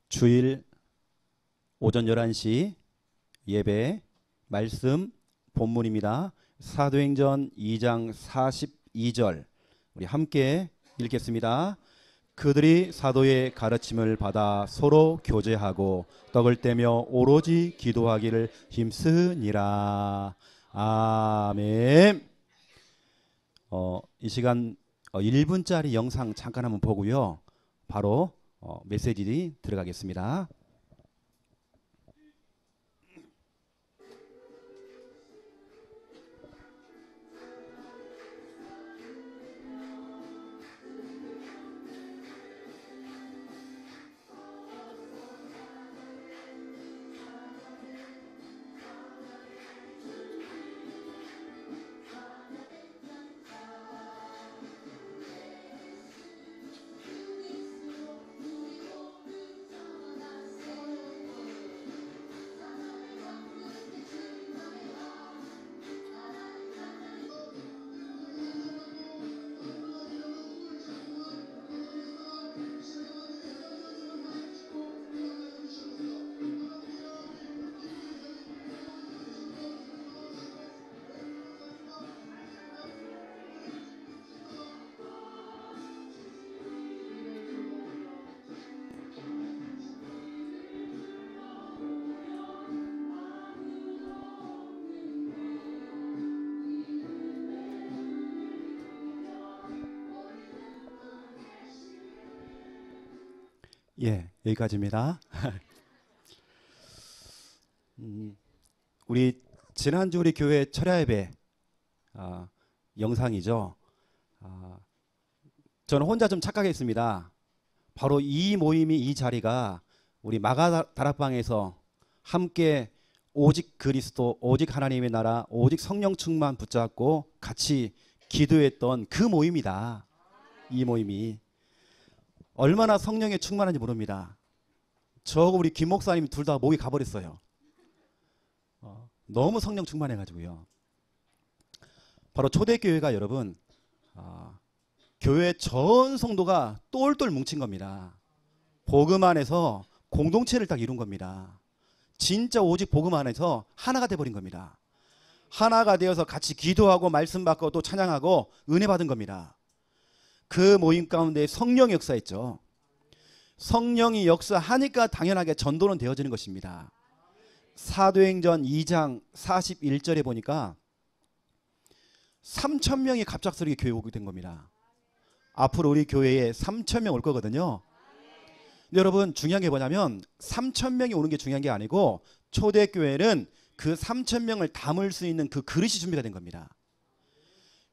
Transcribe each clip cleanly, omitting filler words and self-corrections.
주일 오전 11시 예배 말씀 본문입니다. 사도행전 2장 42절 우리 함께 읽겠습니다. 그들이 사도의 가르침을 받아 서로 교제하고 떡을 떼며 오로지 기도하기를 힘쓰니라. 아멘. 이 시간 1분짜리 영상 잠깐 한번 보고요. 바로 메시지 들어가겠습니다. 예, 여기까지입니다. 우리 지난주 우리 교회 철야 예배 영상이죠. 저는 혼자 좀 착각했습니다. 바로 이 모임이, 이 자리가 우리 마가 다락방에서 함께 오직 그리스도, 오직 하나님의 나라, 오직 성령 충만 붙잡고 같이 기도했던 그 모임이다. 이 모임이 얼마나 성령에 충만한지 모릅니다. 저하고 우리 김 목사님 둘 다 목이 가버렸어요. 너무 성령 충만해가지고요. 바로 초대교회가 여러분 교회 전 성도가 똘똘 뭉친 겁니다. 복음 안에서 공동체를 딱 이룬 겁니다. 진짜 오직 복음 안에서 하나가 돼버린 겁니다. 하나가 되어서 같이 기도하고 말씀 받고 또 찬양하고 은혜 받은 겁니다. 그 모임 가운데 성령이 역사했죠. 성령이 역사하니까 당연하게 전도는 되어지는 것입니다. 사도행전 2장 41절에 보니까 3,000명이 갑작스럽게 교회 오게 된 겁니다. 앞으로 우리 교회에 3,000명 올 거거든요. 근데 여러분 중요한 게 뭐냐면 3,000명이 오는 게 중요한 게 아니고 초대교회는 그 3,000명을 담을 수 있는 그 그릇이 준비가 된 겁니다.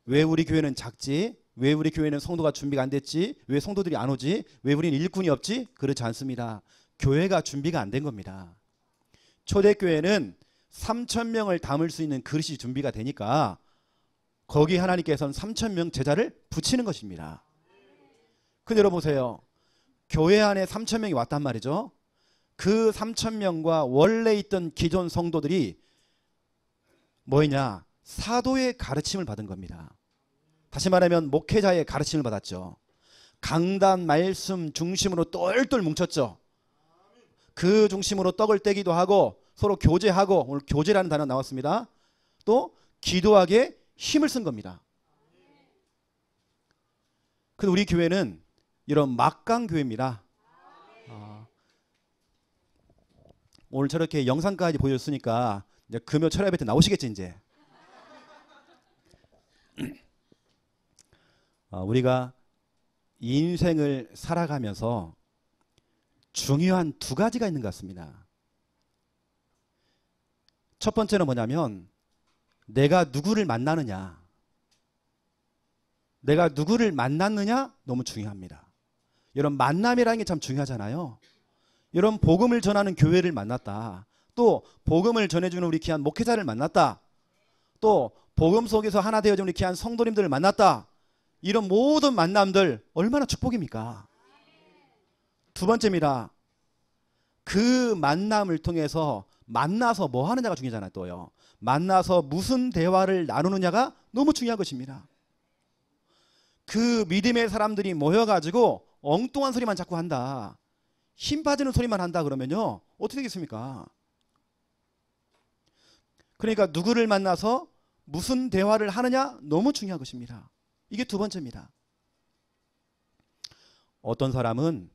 왜 우리 교회는 작지? 왜 우리 교회는 성도가 준비가 안 됐지? 왜 성도들이 안 오지? 왜 우리는 일꾼이 없지? 그렇지 않습니다. 교회가 준비가 안 된 겁니다. 초대교회는 3,000명을 담을 수 있는 그릇이 준비가 되니까 거기 하나님께서는 3,000명 제자를 붙이는 것입니다. 근데 여러분 보세요. 교회 안에 3,000명이 왔단 말이죠. 그 3,000명과 원래 있던 기존 성도들이 뭐냐? 사도의 가르침을 받은 겁니다. 다시 말하면 목회자의 가르침을 받았죠. 강단 말씀 중심으로 똘똘 뭉쳤죠. 그 중심으로 떡을 떼기도 하고 서로 교제하고, 오늘 교제라는 단어 나왔습니다. 또 기도하기에 힘을 쓴 겁니다. 근데 우리 교회는 이런 막강 교회입니다. 오늘 저렇게 영상까지 보여줬으니까 이제 금요 철야 예배 때 나오시겠지 이제. 우리가 인생을 살아가면서 중요한 두 가지가 있는 것 같습니다. 첫 번째는 뭐냐면 내가 누구를 만나느냐. 내가 누구를 만났느냐 너무 중요합니다. 여러분 만남이라는 게 참 중요하잖아요. 여러분 복음을 전하는 교회를 만났다. 또 복음을 전해주는 우리 귀한 목회자를 만났다. 또 복음 속에서 하나 되어준 우리 귀한 성도님들을 만났다. 이런 모든 만남들 얼마나 축복입니까? 두 번째입니다. 그 만남을 통해서 만나서 뭐 하느냐가 중요하잖아요. 또요. 만나서 무슨 대화를 나누느냐가 너무 중요한 것입니다. 그 믿음의 사람들이 모여가지고 엉뚱한 소리만 자꾸 한다. 힘 빠지는 소리만 한다 그러면요, 어떻게 되겠습니까? 그러니까 누구를 만나서 무슨 대화를 하느냐, 너무 중요한 것입니다. 이게 두 번째입니다. 어떤 사람은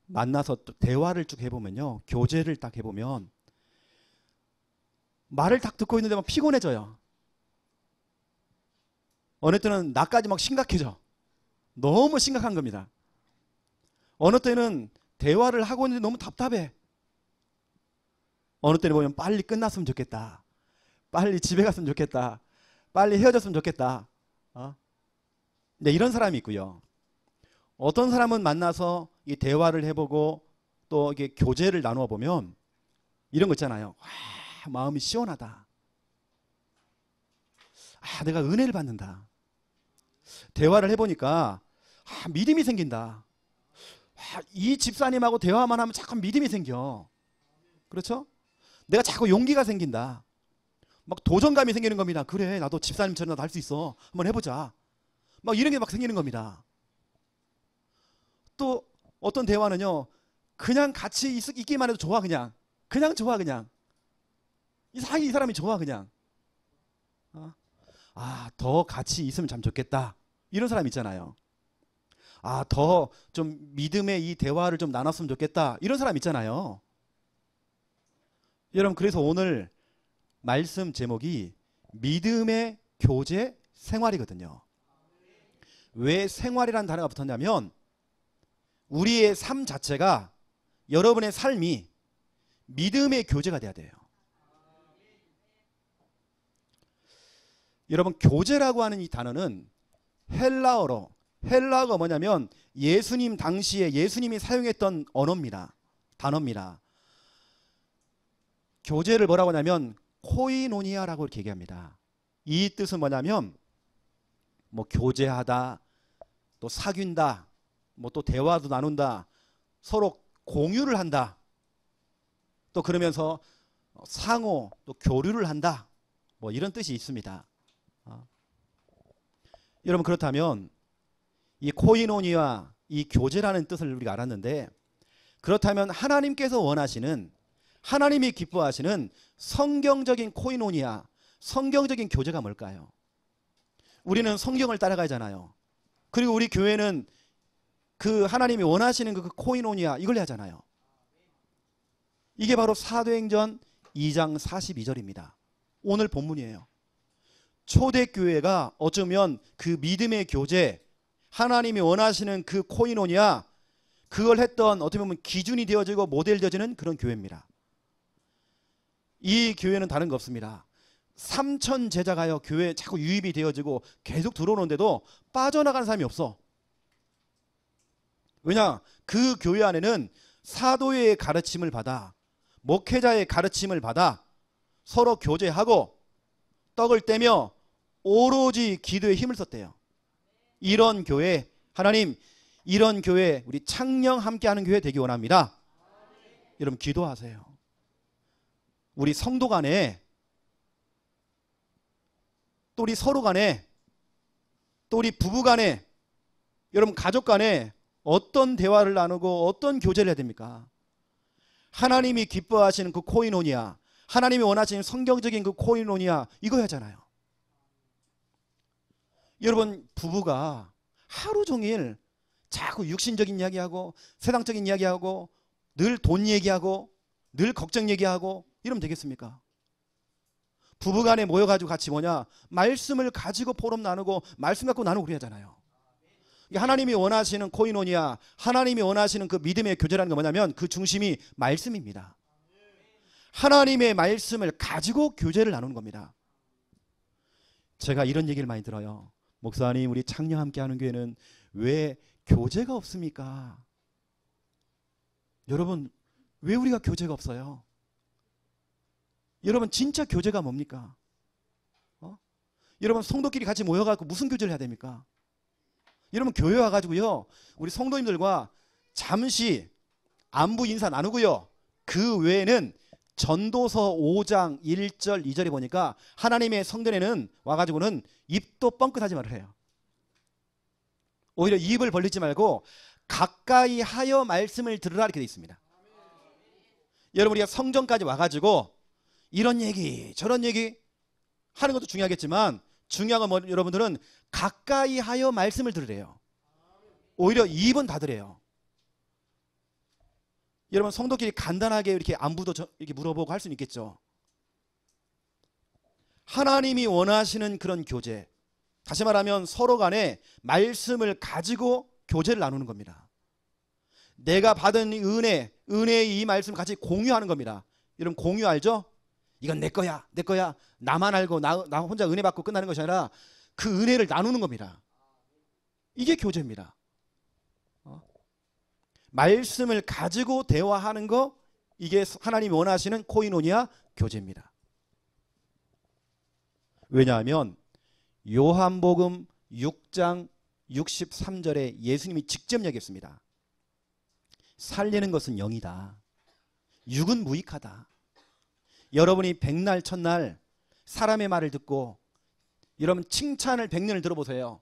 만나서 대화를 쭉 해보면요, 교제를 딱 해보면 말을 딱 듣고 있는데 막 피곤해져요. 어느 때는 나까지 막 심각해져. 너무 심각한 겁니다. 어느 때는 대화를 하고 있는데 너무 답답해. 어느 때는 보면 빨리 끝났으면 좋겠다. 빨리 집에 갔으면 좋겠다. 빨리 헤어졌으면 좋겠다. 네, 이런 사람이 있고요. 어떤 사람은 만나서 이 대화를 해보고 또 이게 교제를 나누어 보면 이런 거 있잖아요. 와, 마음이 시원하다. 아, 내가 은혜를 받는다. 대화를 해보니까 믿음이 생긴다. 이 집사님하고 대화만 하면 자꾸 믿음이 생겨. 그렇죠? 내가 자꾸 용기가 생긴다. 막 도전감이 생기는 겁니다. 그래, 나도 집사님처럼 나도 할 수 있어. 한번 해보자. 막 이런 게 막 생기는 겁니다. 또 어떤 대화는요, 그냥 같이 있기만 해도 좋아. 그냥 좋아. 그냥 이 사람이 좋아. 그냥 더 같이 있으면 참 좋겠다. 이런 사람 있잖아요. 더 좀 믿음의 이 대화를 좀 나눴으면 좋겠다. 이런 사람 있잖아요. 여러분, 그래서 오늘 말씀 제목이 믿음의 교제 생활이거든요. 왜 생활이라는 단어가 붙었냐면 우리의 삶 자체가, 여러분의 삶이 믿음의 교제가 돼야 돼요. 여러분, 교제라고 하는 이 단어는 헬라어가 뭐냐면 예수님 당시에 예수님이 사용했던 단어입니다. 교제를 뭐라고 하냐면 코이노니아라고 이렇게 얘기합니다. 이 뜻은 뭐냐면 뭐 교제하다, 또 사귄다, 뭐 또 대화도 나눈다, 서로 공유를 한다, 또 그러면서 상호 또 교류를 한다, 뭐 이런 뜻이 있습니다. 여러분, 그렇다면 이 코이노니아, 이 교제라는 뜻을 우리가 알았는데, 그렇다면 하나님께서 원하시는, 하나님이 기뻐하시는 성경적인 코이노니아, 성경적인 교제가 뭘까요? 우리는 성경을 따라가잖아요. 그리고 우리 교회는 그 하나님이 원하시는 그 코이노니아, 이걸 하잖아요. 이게 바로 사도행전 2장 42절입니다. 오늘 본문이에요. 초대교회가 어쩌면 그 믿음의 교제, 하나님이 원하시는 그 코이노니아, 그걸 했던, 어떻게 보면 기준이 되어지고 모델 되어지는 그런 교회입니다. 이 교회는 다른 거 없습니다. 3,000 제자가요, 교회에 자꾸 유입이 되어지고 계속 들어오는데도 빠져나가는 사람이 없어. 왜냐? 그 교회 안에는 사도의 가르침을 받아, 목회자의 가르침을 받아 서로 교제하고 떡을 떼며 오로지 기도에 힘을 썼대요. 이런 교회, 하나님, 이런 교회, 우리 창녕 함께하는 교회 되기 원합니다. 여러분, 기도하세요. 우리 성도 간에, 또 우리 서로 간에, 또 우리 부부 간에, 여러분 가족 간에 어떤 대화를 나누고 어떤 교제를 해야 됩니까? 하나님이 기뻐하시는 그 코이노니아, 하나님이 원하시는 성경적인 그 코이노니아, 이거 하잖아요. 여러분, 부부가 하루 종일 자꾸 육신적인 이야기하고 세상적인 이야기하고 늘 돈 얘기하고 늘 걱정 얘기하고 이러면 되겠습니까? 부부간에 모여가지고 같이 말씀을 가지고 포럼 나누고 말씀 갖고 나누고 그래야잖아요. 하나님이 원하시는 코이노니아, 하나님이 원하시는 그 믿음의 교제라는 게 뭐냐면 그 중심이 말씀입니다. 하나님의 말씀을 가지고 교제를 나누는 겁니다. 제가 이런 얘기를 많이 들어요. 목사님, 우리 창녕 함께하는 교회는 왜 교제가 없습니까? 여러분, 왜 우리가 교제가 없어요? 여러분, 진짜 교제가 뭡니까? 여러분, 성도끼리 같이 모여가지고 무슨 교제를 해야 됩니까? 여러분, 교회 와가지고요, 우리 성도님들과 잠시 안부 인사 나누고요, 그 외에는 전도서 5장 1절 2절에 보니까 하나님의 성전에는 와가지고는 입도 뻥끗하지 말으래요. 오히려 입을 벌리지 말고 가까이 하여 말씀을 들으라, 이렇게 되어 있습니다. 여러분 우리가 성전까지 와가지고 이런 얘기 저런 얘기 하는 것도 중요하겠지만 중요한 건 뭐, 여러분들은 가까이 하여 말씀을 들으래요. 오히려 입은 닫으래요. 여러분 성도끼리 간단하게 이렇게 안부도 이렇게 물어보고 할 수는 있겠죠. 하나님이 원하시는 그런 교제, 다시 말하면 서로 간에 말씀을 가지고 교제를 나누는 겁니다. 내가 받은 이 은혜의 이 말씀 같이 공유하는 겁니다. 여러분 공유 알죠? 이건 내 거야, 내 거야. 나만 알고 나 혼자 은혜 받고 끝나는 것이 아니라 그 은혜를 나누는 겁니다. 이게 교제입니다. 말씀을 가지고 대화하는 거, 이게 하나님이 원하시는 코이노니아 교제입니다. 왜냐하면 요한복음 6장 63절에 예수님이 직접 얘기했습니다. 살리는 것은 영이다. 육은 무익하다. 여러분이 백날 첫날 사람의 말을 듣고 여러분 칭찬을 100년을 들어보세요.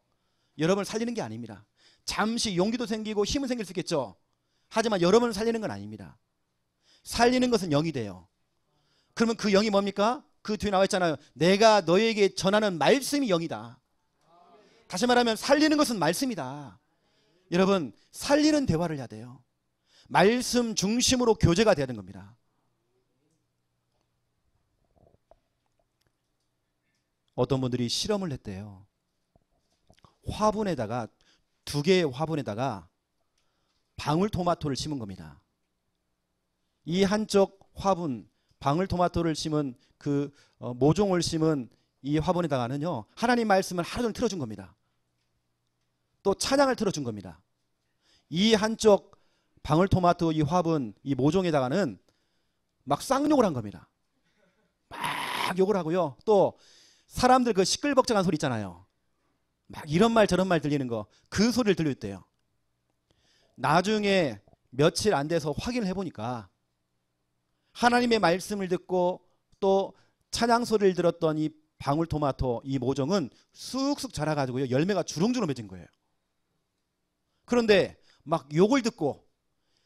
여러분을 살리는 게 아닙니다. 잠시 용기도 생기고 힘은 생길 수 있겠죠. 하지만 여러분을 살리는 건 아닙니다. 살리는 것은 영이 돼요. 그러면 그 영이 뭡니까? 그 뒤에 나와 있잖아요. 내가 너에게 전하는 말씀이 영이다. 다시 말하면 살리는 것은 말씀이다. 여러분 살리는 대화를 해야 돼요. 말씀 중심으로 교제가 돼야 되는 겁니다. 어떤 분들이 실험을 했대요. 화분에다가 2개의 화분에다가 방울토마토를 심은 겁니다. 이 한쪽 화분 방울토마토를 심은 그 모종을 심은 이 화분에다가는요 하나님 말씀을 하루 종일 틀어준 겁니다. 또 찬양을 틀어준 겁니다. 이 한쪽 방울토마토 이 화분 이 모종에다가는 막 쌍욕을 한 겁니다. 막 욕을 하고요. 또 사람들 그 시끌벅적한 소리 있잖아요. 막 이런 말 저런 말 들리는 거, 그 소리를 들려줬대요. 나중에 며칠 안 돼서 확인을 해보니까 하나님의 말씀을 듣고 또 찬양 소리를 들었던 이 방울토마토 이 모종은 쑥쑥 자라가지고요 열매가 주렁주렁 맺은 거예요. 그런데 막 욕을 듣고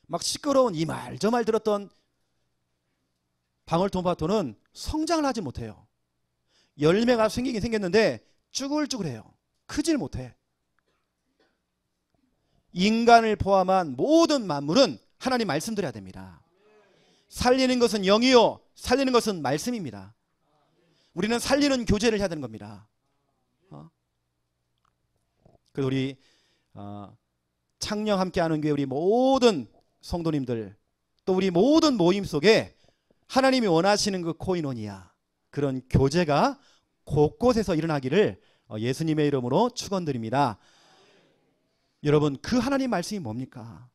막 시끄러운 이 말 저 말 들었던 방울토마토는 성장을 하지 못해요. 열매가 생기긴 생겼는데 쭈글쭈글해요. 크질 못해. 인간을 포함한 모든 만물은 하나님 말씀 드려야 됩니다. 살리는 것은 영이요 살리는 것은 말씀입니다. 우리는 살리는 교제를 해야 되는 겁니다. 그래서 우리 창녕 함께하는 교회 우리 모든 성도님들 또 우리 모든 모임 속에 하나님이 원하시는 그 코이노니아 그런 교제가 곳곳에서 일어나기를 예수님의 이름으로 축원드립니다. 여러분 그 하나님 말씀이 뭡니까?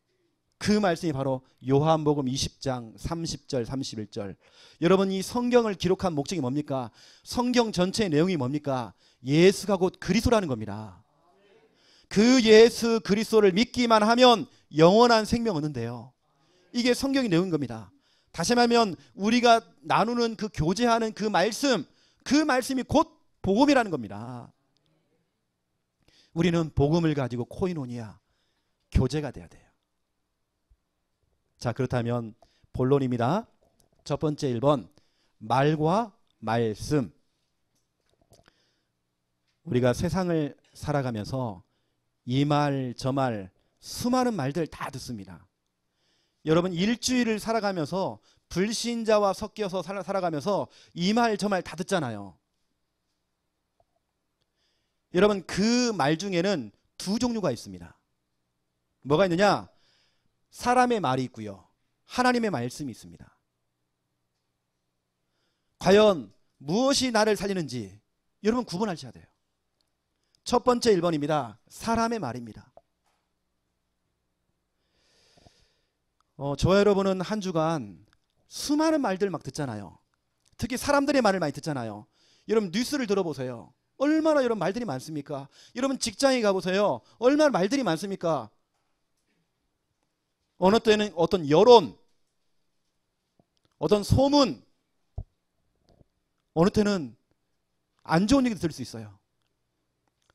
그 말씀이 바로 요한복음 20장 30절 31절. 여러분 이 성경을 기록한 목적이 뭡니까? 성경 전체의 내용이 뭡니까? 예수가 곧 그리스도라는 겁니다. 그 예수 그리스도를 믿기만 하면 영원한 생명 얻는데요. 이게 성경의 내용인 겁니다. 다시 말하면 우리가 나누는 그 교제하는 그 말씀이 곧 복음이라는 겁니다. 우리는 복음을 가지고 코이노니아 교제가 돼야 돼요. 자, 그렇다면 본론입니다. 첫 번째 1번 말과 말씀. 우리가 세상을 살아가면서 이 말 저 말 수많은 말들 다 듣습니다. 여러분 일주일을 살아가면서 불신자와 섞여서 살아가면서 이 말 저 말 다 듣잖아요. 여러분 그 말 중에는 2 종류가 있습니다. 뭐가 있느냐? 사람의 말이 있고요. 하나님의 말씀이 있습니다. 과연 무엇이 나를 살리는지 여러분 구분하셔야 돼요. 첫 번째 1번입니다. 사람의 말입니다. 저와 여러분은 한 주간 수많은 말들 막 듣잖아요. 특히 사람들의 말을 많이 듣잖아요. 여러분 뉴스를 들어보세요. 얼마나 여러분 말들이 많습니까? 여러분 직장에 가보세요. 얼마나 말들이 많습니까? 어느 때는 어떤 여론, 어떤 소문, 어느 때는 안 좋은 얘기도 들을 수 있어요.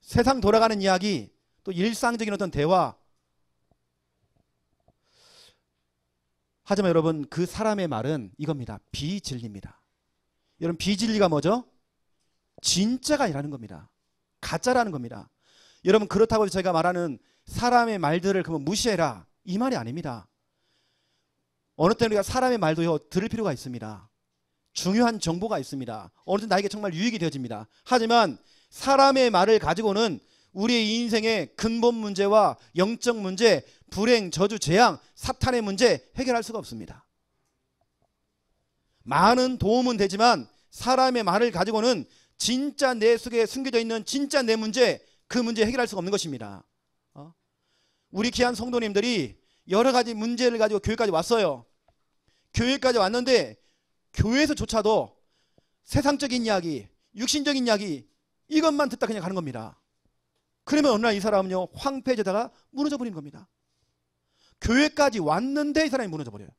세상 돌아가는 이야기, 또 일상적인 어떤 대화. 하지만 여러분 그 사람의 말은 이겁니다. 비진리입니다. 여러분 비진리가 뭐죠? 진짜가 아니라는 겁니다. 가짜라는 겁니다. 여러분 그렇다고 제가 말하는 사람의 말들을 그러면 무시해라 이 말이 아닙니다. 어느 때는 우리가 사람의 말도요 들을 필요가 있습니다. 중요한 정보가 있습니다. 어느 때 나에게 정말 유익이 되어집니다. 하지만 사람의 말을 가지고는 우리의 인생의 근본 문제와 영적 문제, 불행, 저주, 재앙, 사탄의 문제 해결할 수가 없습니다. 많은 도움은 되지만 사람의 말을 가지고는 진짜 내 속에 숨겨져 있는 진짜 내 문제, 그 문제 해결할 수가 없는 것입니다. 우리 귀한 성도님들이 여러 가지 문제를 가지고 교회까지 왔어요. 교회까지 왔는데 교회에서조차도 세상적인 이야기, 육신적인 이야기 이것만 듣다 그냥 가는 겁니다. 그러면 어느 날 이 사람은요 황폐해지다가 무너져 버리는 겁니다. 교회까지 왔는데 이 사람이 무너져 버려요.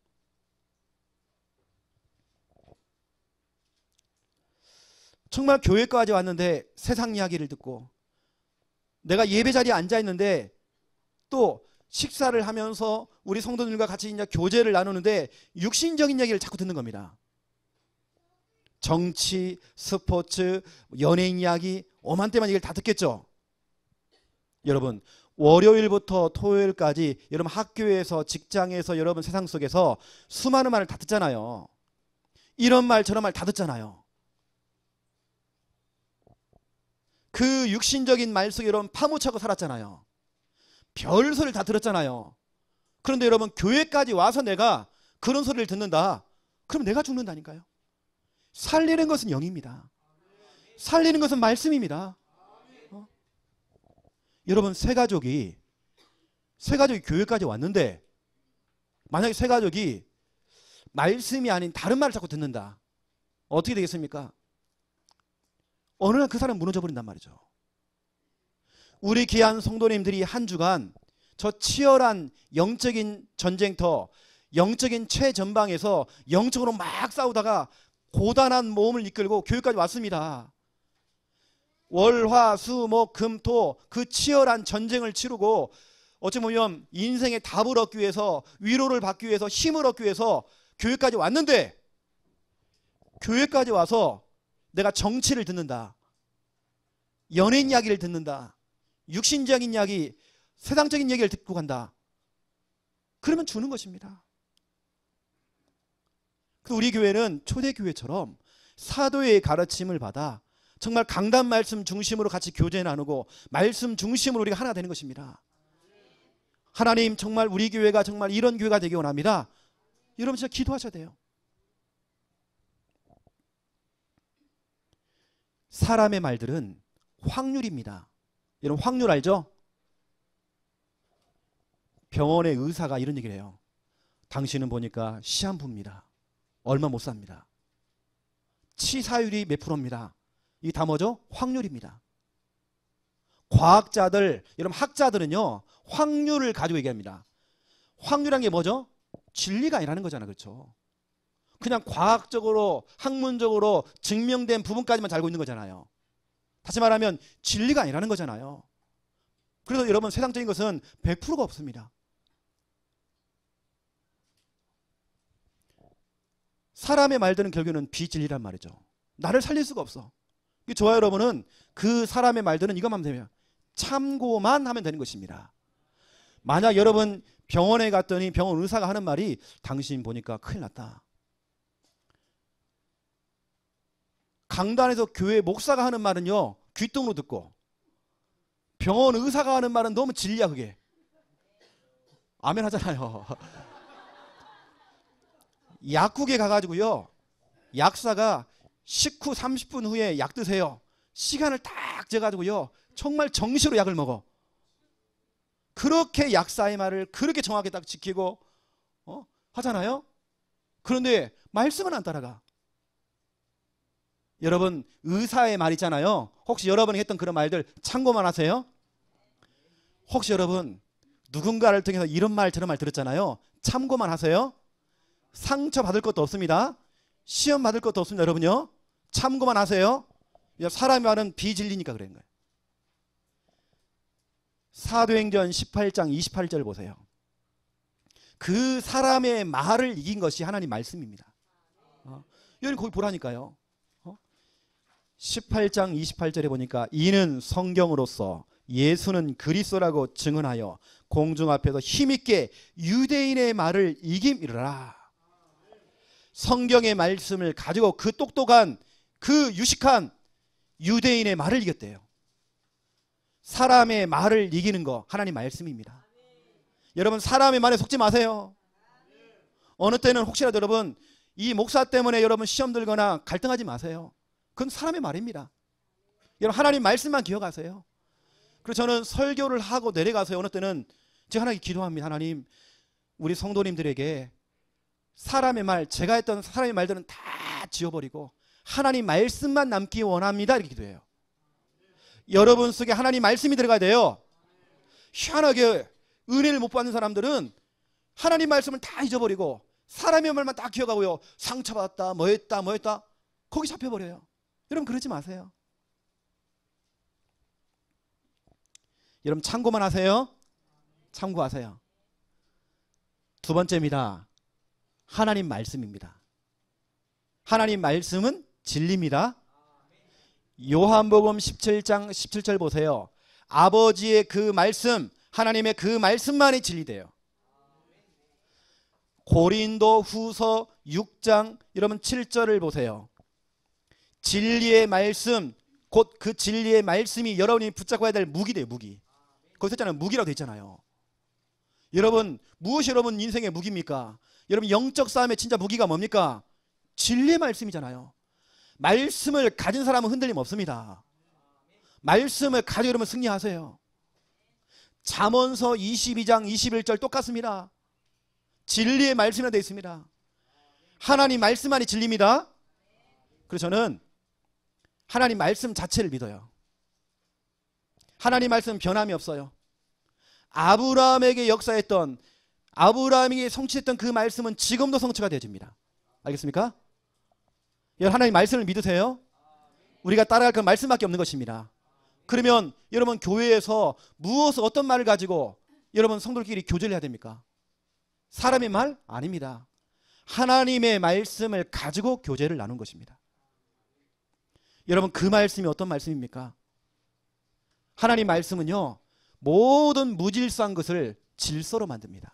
정말 교회까지 왔는데 세상 이야기를 듣고 내가 예배 자리에 앉아 있는데 또 식사를 하면서 우리 성도들과 같이 이제 교제를 나누는데 육신적인 이야기를 자꾸 듣는 겁니다. 정치, 스포츠, 연예인 이야기 오만 때만 얘기를 다 듣겠죠. 여러분 월요일부터 토요일까지 여러분 학교에서 직장에서 여러분 세상 속에서 수많은 말을 다 듣잖아요. 이런 말 저런 말 다 듣잖아요. 그 육신적인 말 속에 여러분 파묻혀서 살았잖아요. 별소리를 다 들었잖아요. 그런데 여러분 교회까지 와서 내가 그런 소리를 듣는다. 그럼 내가 죽는다니까요. 살리는 것은 영입니다. 살리는 것은 말씀입니다. 여러분 새 가족이 교회까지 왔는데 만약에 새 가족이 말씀이 아닌 다른 말을 자꾸 듣는다. 어떻게 되겠습니까? 어느 날 그 사람 무너져 버린단 말이죠. 우리 귀한 성도님들이 한 주간 저 치열한 영적인 전쟁터, 영적인 최전방에서 영적으로 막 싸우다가 고단한 몸을 이끌고 교회까지 왔습니다. 월, 화, 수, 목, 금, 토 그 치열한 전쟁을 치르고 어찌 보면 인생의 답을 얻기 위해서 위로를 받기 위해서 힘을 얻기 위해서 교회까지 왔는데 교회까지 와서 내가 정치를 듣는다. 연예인 이야기를 듣는다. 육신적인 이야기, 세상적인 얘기를 듣고 간다. 그러면 주는 것입니다. 우리 교회는 초대교회처럼 사도의 가르침을 받아 정말 강단 말씀 중심으로 같이 교제 나누고 말씀 중심으로 우리가 하나 되는 것입니다. 하나님 정말 우리 교회가 정말 이런 교회가 되기 원합니다. 여러분 진짜 기도하셔야 돼요. 사람의 말들은 확률입니다. 여러분 확률 알죠? 병원의 의사가 이런 얘기를 해요. 당신은 보니까 시한부입니다. 얼마 못 삽니다. 치사율이 몇 프로입니다. 이게 다 뭐죠? 확률입니다. 과학자들, 여러분 학자들은요 확률을 가지고 얘기합니다. 확률이란 게 뭐죠? 진리가 아니라는 거잖아요. 그렇죠? 그냥 과학적으로 학문적으로 증명된 부분까지만 알고 있는 거잖아요. 다시 말하면 진리가 아니라는 거잖아요. 그래서 여러분 세상적인 것은 100%가 없습니다. 사람의 말들은 결국에는 비진리란 말이죠. 나를 살릴 수가 없어. 저와 여러분은 그 사람의 말들은 이것만 하면 됩니다. 참고만 하면 되는 것입니다. 만약 여러분 병원에 갔더니 병원 의사가 하는 말이 당신 보니까 큰일 났다. 강단에서 교회 목사가 하는 말은요 귓등으로 듣고 병원 의사가 하는 말은 너무 진리야 그게. 아멘 하잖아요. 약국에 가가지고요 약사가 식후 30분 후에 약 드세요. 시간을 딱 재가지고요 정말 정시로 약을 먹어. 그렇게 약사의 말을 그렇게 정확하게 딱 지키고 하잖아요. 그런데 말씀은 안 따라가. 여러분 의사의 말 있잖아요. 혹시 여러분이 했던 그런 말들 참고만 하세요. 혹시 여러분 누군가를 통해서 이런 말 저런 말 들었잖아요. 참고만 하세요. 상처 받을 것도 없습니다. 시험 받을 것도 없습니다. 여러분요 참고만 하세요. 사람이 말은 비진리니까 그런 거예요. 사도행전 18장 28절 보세요. 그 사람의 말을 이긴 것이 하나님 말씀입니다. 여러분 거기 보라니까요. 18장 28절에 보니까 이는 성경으로서 예수는 그리스도라고 증언하여 공중 앞에서 힘있게 유대인의 말을 이김이라. 성경의 말씀을 가지고 그 똑똑한 그 유식한 유대인의 말을 이겼대요. 사람의 말을 이기는 거 하나님 말씀입니다. 여러분 사람의 말에 속지 마세요. 어느 때는 혹시라도 여러분 이 목사 때문에 여러분 시험 들거나 갈등하지 마세요. 그건 사람의 말입니다. 여러분 하나님 말씀만 기억하세요. 그래서 저는 설교를 하고 내려가서요, 어느 때는 제가 하나님께 기도합니다. 하나님, 우리 성도님들에게 사람의 말, 제가 했던 사람의 말들은 다 지워버리고 하나님 말씀만 남기 원합니다. 이렇게 기도해요. 여러분 속에 하나님 말씀이 들어가야 돼요. 희한하게 은혜를 못 받는 사람들은 하나님 말씀을 다 잊어버리고 사람의 말만 딱 기억하고요, 상처받았다, 뭐 했다 거기 잡혀버려요. 여러분 그러지 마세요. 여러분 참고만 하세요. 참고하세요. 두 번째입니다. 하나님 말씀입니다. 하나님 말씀은 진리입니다. 요한복음 17장 17절 보세요. 아버지의 그 말씀, 하나님의 그 말씀만이 진리돼요. 고린도 후서 6장 여러분 7절을 보세요. 진리의 말씀, 곧 그 진리의 말씀이 여러분이 붙잡아야 될 무기 돼요. 무기. 거기서 있잖아요. 무기라고 되어 있잖아요. 여러분 무엇이 여러분 인생의 무기입니까? 여러분 영적 싸움의 진짜 무기가 뭡니까? 진리의 말씀이잖아요. 말씀을 가진 사람은 흔들림 없습니다. 말씀을 가지고 여러분 승리하세요. 잠언서 22장 21절 똑같습니다. 진리의 말씀이라 되어 있습니다. 하나님 말씀만이 진리입니다. 그래서 저는 하나님 말씀 자체를 믿어요. 하나님 말씀은 변함이 없어요. 아브라함에게 역사했던, 아브라함에게 성취했던 그 말씀은 지금도 성취가 되어집니다. 알겠습니까? 여러분 하나님 말씀을 믿으세요? 우리가 따라갈 건 말씀밖에 없는 것입니다. 그러면 여러분 교회에서 무엇을 어떤 말을 가지고 여러분 성도들끼리 교제를 해야 됩니까? 사람의 말? 아닙니다. 하나님의 말씀을 가지고 교제를 나눈 것입니다. 여러분 그 말씀이 어떤 말씀입니까? 하나님 말씀은요, 모든 무질서한 것을 질서로 만듭니다.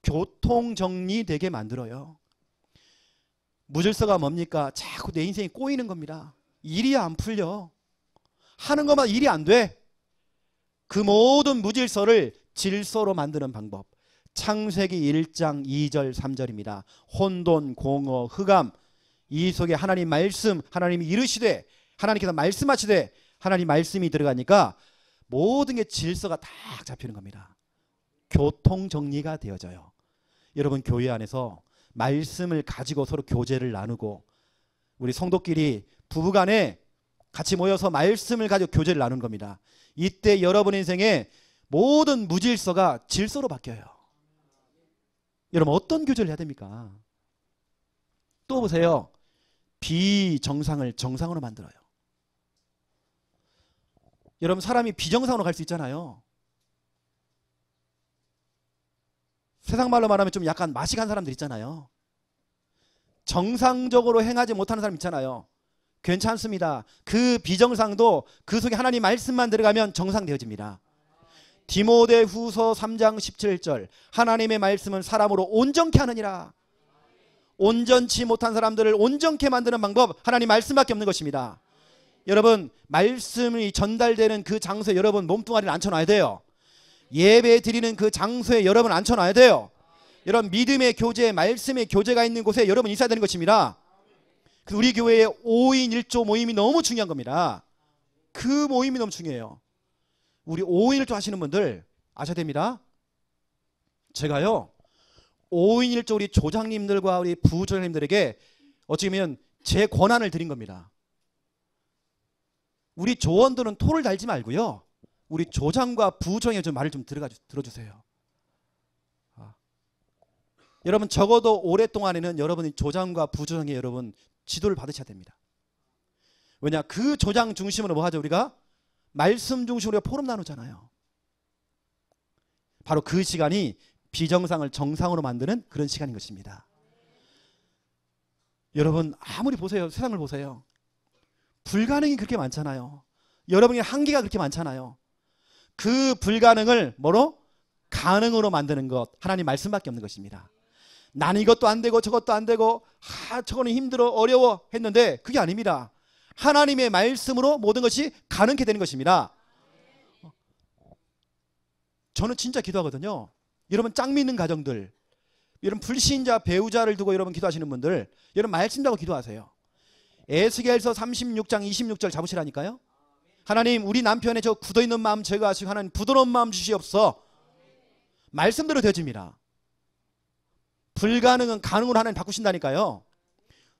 교통정리되게 만들어요. 무질서가 뭡니까? 자꾸 내 인생이 꼬이는 겁니다. 일이 안 풀려. 하는 것만 일이 안 돼. 그 모든 무질서를 질서로 만드는 방법. 창세기 1장 2절 3절입니다. 혼돈, 공허, 흑암, 이 속에 하나님 말씀, 하나님이 이르시되, 하나님께서 말씀하시되, 하나님 말씀이 들어가니까 모든 게 질서가 딱 잡히는 겁니다. 교통정리가 되어져요. 여러분 교회 안에서 말씀을 가지고 서로 교제를 나누고, 우리 성도끼리 부부간에 같이 모여서 말씀을 가지고 교제를 나누는 겁니다. 이때 여러분 인생의 모든 무질서가 질서로 바뀌어요. 여러분 어떤 교제를 해야 됩니까? 또 보세요. 비정상을 정상으로 만들어요. 여러분 사람이 비정상으로 갈 수 있잖아요. 세상 말로 말하면 좀 약간 맛이 간 사람들 있잖아요. 정상적으로 행하지 못하는 사람 있잖아요. 괜찮습니다. 그 비정상도 그 속에 하나님 말씀만 들어가면 정상되어집니다. 디모데 후서 3장 17절 하나님의 말씀은 사람으로 온전케 하느니라. 온전치 못한 사람들을 온전케 만드는 방법, 하나님 말씀밖에 없는 것입니다. 여러분 말씀이 전달되는 그 장소에 여러분 몸뚱아리를 앉혀놔야 돼요. 예배 드리는 그 장소에 여러분 앉혀놔야 돼요. 여러분 믿음의 교제, 말씀의 교제가 있는 곳에 여러분 있어야 되는 것입니다. 우리 교회의 5인 1조 모임이 너무 중요한 겁니다. 그 모임이 너무 중요해요. 우리 5인 1조 하시는 분들 아셔야 됩니다. 제가요 5인 1조 우리 조장님들과 우리 부조장님들에게 어찌 보면 제 권한을 드린 겁니다. 우리 조원들은 토를 달지 말고요, 우리 조장과 부조장의 좀 말을 좀 들어주세요. 여러분 적어도 오랫동안에는 여러분이 조장과 부조장의 여러분 지도를 받으셔야 됩니다. 왜냐, 그 조장 중심으로 뭐 하죠? 우리가 말씀 중심으로 포럼 나누잖아요. 바로 그 시간이 비정상을 정상으로 만드는 그런 시간인 것입니다. 여러분 아무리 보세요. 세상을 보세요. 불가능이 그렇게 많잖아요. 여러분의 한계가 그렇게 많잖아요. 그 불가능을 뭐로? 가능으로 만드는 것, 하나님 말씀밖에 없는 것입니다. 나는 이것도 안 되고 저것도 안 되고 저거는 힘들어 어려워 했는데 그게 아닙니다. 하나님의 말씀으로 모든 것이 가능케 되는 것입니다. 저는 진짜 기도하거든요. 여러분 짝 믿는 가정들, 여러분 불신자 배우자를 두고 여러분 기도하시는 분들, 여러분 말씀 잡고 기도하세요. 에스겔서 36장 26절 잡으시라니까요. 하나님 우리 남편의 저 굳어있는 마음 제거하시고 하나님 부드러운 마음 주시옵소서. 말씀대로 되어집니다. 불가능은 가능으로 하나님 바꾸신다니까요.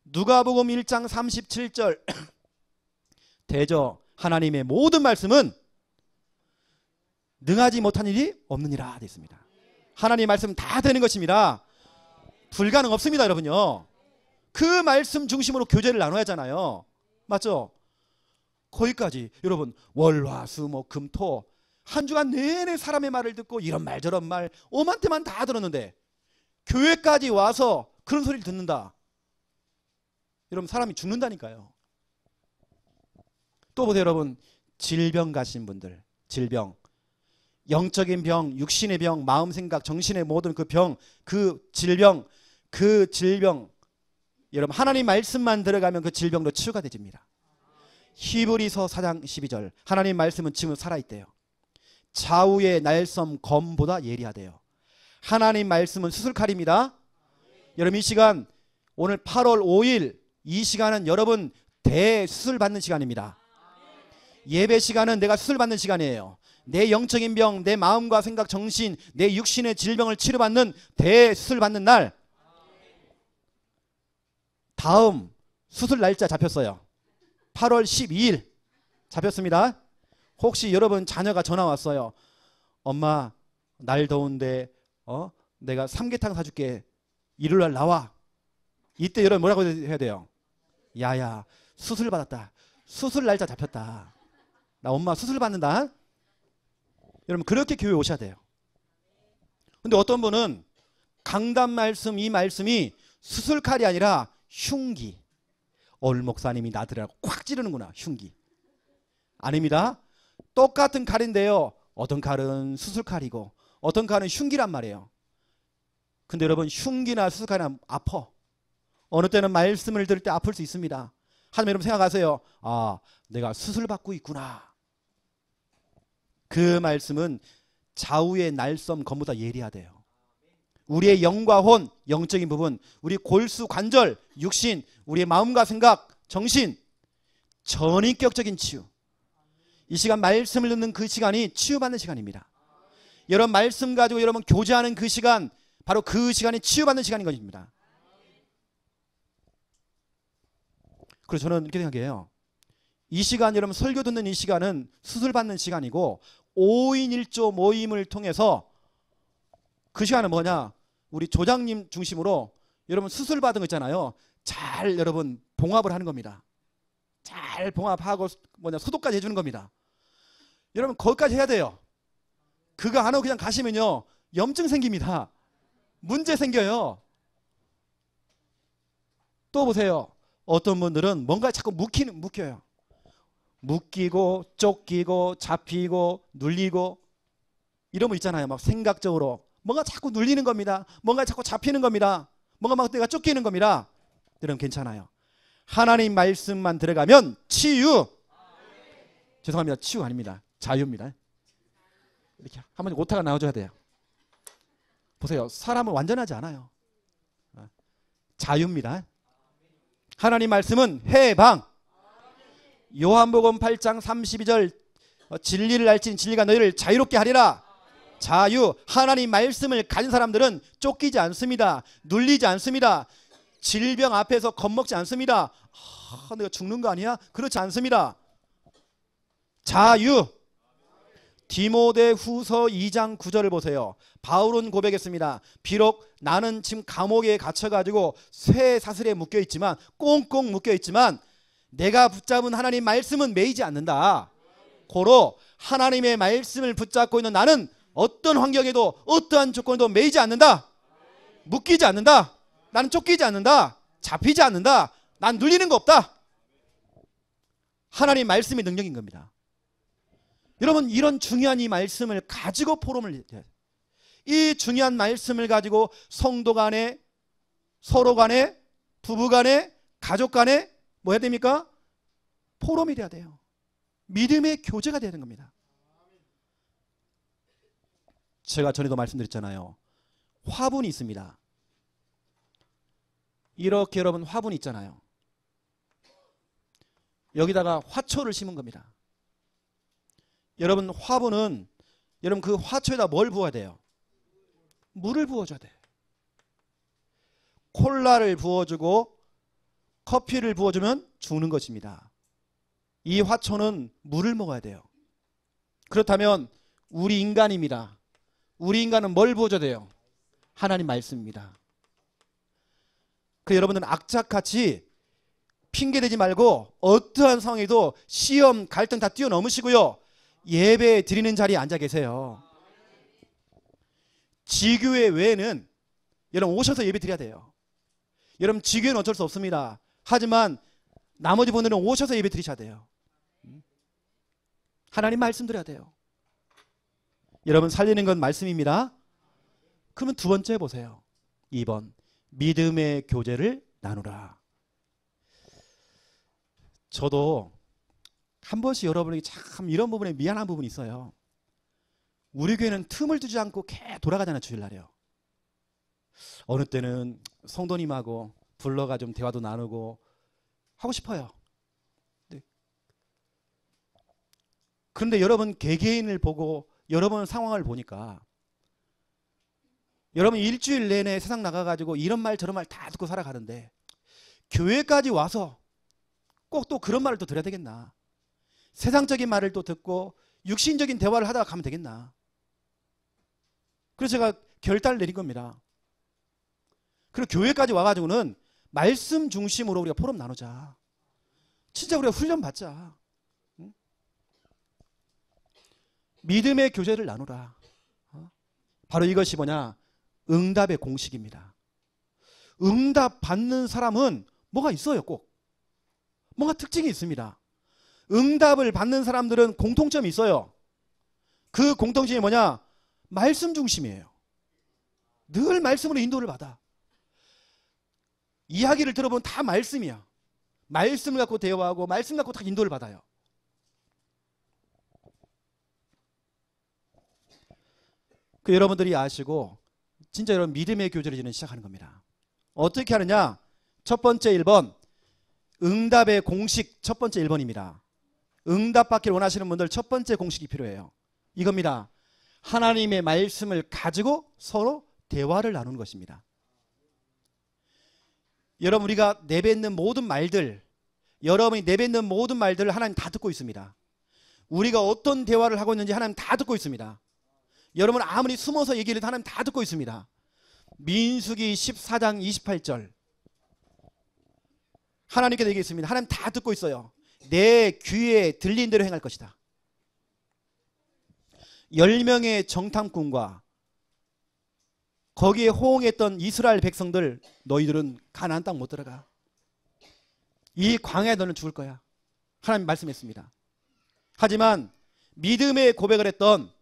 누가복음 1장 37절 대저 하나님의 모든 말씀은 능하지 못한 일이 없느니라 되어 있습니다. 하나님의 말씀 다 되는 것입니다. 불가능 없습니다 여러분요. 그 말씀 중심으로 교제를 나눠야 하잖아요. 맞죠? 거기까지 여러분 월화수목금토 한 주간 내내 사람의 말을 듣고 이런 말 저런 말 오만테만 다 들었는데 교회까지 와서 그런 소리를 듣는다. 여러분 사람이 죽는다니까요. 또 보세요 여러분. 질병 가신 분들, 질병, 영적인 병, 육신의 병, 마음 생각, 정신의 모든 그 병, 그 질병 여러분 하나님 말씀만 들어가면 그 질병도 치유가 되집니다. 히브리서 4장 12절 하나님 말씀은 지금 살아있대요. 좌우의 날섬 검보다 예리하대요. 하나님 말씀은 수술칼입니다. 여러분 이 시간 오늘 8월 5일 이 시간은 여러분 대수술 받는 시간입니다. 예배 시간은 내가 수술 받는 시간이에요. 내 영적인 병, 내 마음과 생각, 정신, 내 육신의 질병을 치료받는 대수술 받는 날. 다음 수술 날짜 잡혔어요. 8월 12일 잡혔습니다. 혹시 여러분 자녀가 전화 왔어요. 엄마 날 더운데 내가 삼계탕 사줄게. 일요일날 나와. 이때 여러분 뭐라고 해야 돼요? 야야 수술 받았다. 수술 날짜 잡혔다. 나 엄마 수술 받는다. 여러분 그렇게 교회 오셔야 돼요. 근데 어떤 분은 강단 말씀 이 말씀이 수술칼이 아니라 흉기. 올 목사님이 나들으라고 콱 찌르는구나. 흉기. 아닙니다. 똑같은 칼인데요. 어떤 칼은 수술칼이고 어떤 칼은 흉기란 말이에요. 근데 여러분 흉기나 수술칼은 아파. 어느 때는 말씀을 들을 때 아플 수 있습니다. 하지만 여러분 생각하세요. 아 내가 수술받고 있구나. 그 말씀은 좌우의 날섬 검보다 예리하대요. 우리의 영과 혼, 영적인 부분, 우리 골수, 관절, 육신, 우리의 마음과 생각, 정신, 전인격적인 치유. 이 시간 말씀을 듣는 그 시간이 치유받는 시간입니다. 여러분 말씀 가지고 여러분 교제하는 그 시간, 바로 그 시간이 치유받는 시간인 것입니다. 그래서 저는 이렇게 생각해요. 이 시간 여러분 설교 듣는 이 시간은 수술받는 시간이고 5인 1조 모임을 통해서 그 시간은 뭐냐? 우리 조장님 중심으로 여러분 수술 받은 거 있잖아요. 잘 여러분 봉합을 하는 겁니다. 잘 봉합하고 소독까지 해주는 겁니다. 여러분 거기까지 해야 돼요. 그거 안 하고 그냥 가시면요 염증 생깁니다. 문제 생겨요. 또 보세요. 어떤 분들은 뭔가 자꾸 묶여요. 묶이고 쫓기고 잡히고 눌리고 이런 거 있잖아요. 막 생각적으로 뭔가 자꾸 눌리는 겁니다. 뭔가 자꾸 잡히는 겁니다. 뭔가 막 내가 쫓기는 겁니다. 여러분 괜찮아요. 하나님 말씀만 들어가면 치유. 죄송합니다. 치유 아닙니다. 자유입니다. 이렇게 한번 오타가 나와줘야 돼요. 보세요. 사람은 완전하지 않아요. 자유입니다. 하나님 말씀은 해방. 요한복음 8장 32절 진리를 알지니 진리가 너희를 자유롭게 하리라. 자유. 하나님 말씀을 가진 사람들은 쫓기지 않습니다. 눌리지 않습니다. 질병 앞에서 겁먹지 않습니다. 내가 죽는 거 아니야? 그렇지 않습니다. 자유. 디모데후서 2장 9절을 보세요. 바울은 고백했습니다. 비록 나는 지금 감옥에 갇혀가지고 쇠 사슬에 묶여있지만 꽁꽁 묶여있지만 내가 붙잡은 하나님 말씀은 매이지 않는다. 고로 하나님의 말씀을 붙잡고 있는 나는 어떤 환경에도 어떠한 조건에도 매이지 않는다. 묶이지 않는다. 나는 쫓기지 않는다. 잡히지 않는다. 난 눌리는 거 없다. 하나님 말씀의 능력인 겁니다. 여러분, 이런 중요한 이 말씀을 가지고 포럼을 해요. 이 중요한 말씀을 가지고 성도 간에, 서로 간에, 부부 간에, 가족 간에 뭐 해야 됩니까? 포럼이 돼야 돼요. 믿음의 교제가 되는 겁니다. 제가 전에도 말씀드렸잖아요. 화분이 있습니다. 이렇게 여러분 화분이 있잖아요. 여기다가 화초를 심은 겁니다. 여러분 화분은 여러분 그 화초에다 뭘 부어야 돼요? 물을 부어줘야 돼요. 콜라를 부어주고 커피를 부어주면 죽는 것입니다. 이 화초는 물을 먹어야 돼요. 그렇다면 우리 인간입니다. 우리 인간은 뭘 부어줘야 돼요? 하나님 말씀입니다. 그 여러분은 악착같이 핑계대지 말고 어떠한 상황에도 시험, 갈등 다 뛰어넘으시고요. 예배 드리는 자리에 앉아 계세요. 지교회 외에는 여러분 오셔서 예배 드려야 돼요. 여러분 지교회는 어쩔 수 없습니다. 하지만 나머지 분들은 오셔서 예배 드리셔야 돼요. 하나님 말씀 드려야 돼요. 여러분 살리는 건 말씀입니다. 그러면 두 번째 보세요. 2번 믿음의 교제를 나누라. 저도 한 번씩 여러분에게 참 이런 부분에 미안한 부분이 있어요. 우리 교회는 틈을 두지 않고 계속 돌아가잖아요. 주일날이요. 어느 때는 성도님하고 불러가 좀 대화도 나누고 하고 싶어요. 그런데 여러분 개개인을 보고 여러분 상황을 보니까 여러분 일주일 내내 세상 나가가지고 이런 말 저런 말 다 듣고 살아가는데 교회까지 와서 꼭 또 그런 말을 또 들어야 되겠나? 세상적인 말을 또 듣고 육신적인 대화를 하다가 가면 되겠나? 그래서 제가 결단을 내린 겁니다. 그리고 교회까지 와가지고는 말씀 중심으로 우리가 포럼 나누자. 진짜 우리가 훈련 받자. 응? 믿음의 교제를 나누라. 바로 이것이 뭐냐? 응답의 공식입니다. 응답 받는 사람은 뭐가 있어요, 꼭. 뭔가 특징이 있습니다. 응답을 받는 사람들은 공통점이 있어요. 그 공통점이 뭐냐? 말씀 중심이에요. 늘 말씀으로 인도를 받아. 이야기를 들어보면 다 말씀이야. 말씀을 갖고 대화하고 말씀 갖고 다 인도를 받아요. 그 여러분들이 아시고 진짜 여러분 믿음의 교제를 이제는 시작하는 겁니다. 어떻게 하느냐? 첫 번째 1번 응답의 공식 첫 번째 1번입니다. 응답 받기를 원하시는 분들 첫 번째 공식이 필요해요. 이겁니다. 하나님의 말씀을 가지고 서로 대화를 나누는 것입니다. 여러분 우리가 내뱉는 모든 말들, 여러분이 내뱉는 모든 말들을 하나님 다 듣고 있습니다. 우리가 어떤 대화를 하고 있는지 하나님 다 듣고 있습니다. 여러분 아무리 숨어서 얘기를 해도 하나님 다 듣고 있습니다. 민수기 14장 28절 하나님께서 얘기했습니다. 하나님 다 듣고 있어요. 내 귀에 들린 대로 행할 것이다. 10명의 정탐꾼과 거기에 호응했던 이스라엘 백성들, 너희들은 가나안 땅 못 들어가. 이 광야에 너는 죽을 거야. 하나님 말씀했습니다. 하지만 믿음의 고백을 했던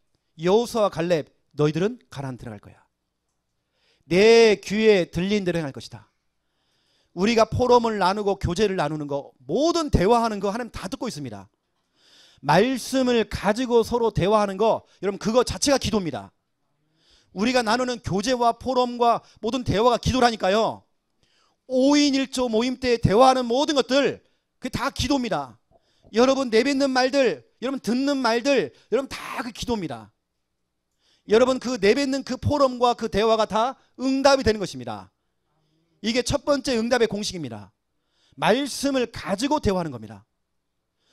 여호수아와 갈렙, 너희들은 가나안 들어갈 거야. 내 귀에 들린 대로 행할 것이다. 우리가 포럼을 나누고 교제를 나누는 거, 모든 대화하는 거 하나님 다 듣고 있습니다. 말씀을 가지고 서로 대화하는 거, 여러분 그거 자체가 기도입니다. 우리가 나누는 교제와 포럼과 모든 대화가 기도라니까요. 5인 1조 모임 때 대화하는 모든 것들 그게 다 기도입니다. 여러분 내뱉는 말들, 여러분 듣는 말들, 여러분 다 그 기도입니다. 여러분 그 내뱉는 그 포럼과 그 대화가 다 응답이 되는 것입니다. 이게 첫 번째 응답의 공식입니다. 말씀을 가지고 대화하는 겁니다.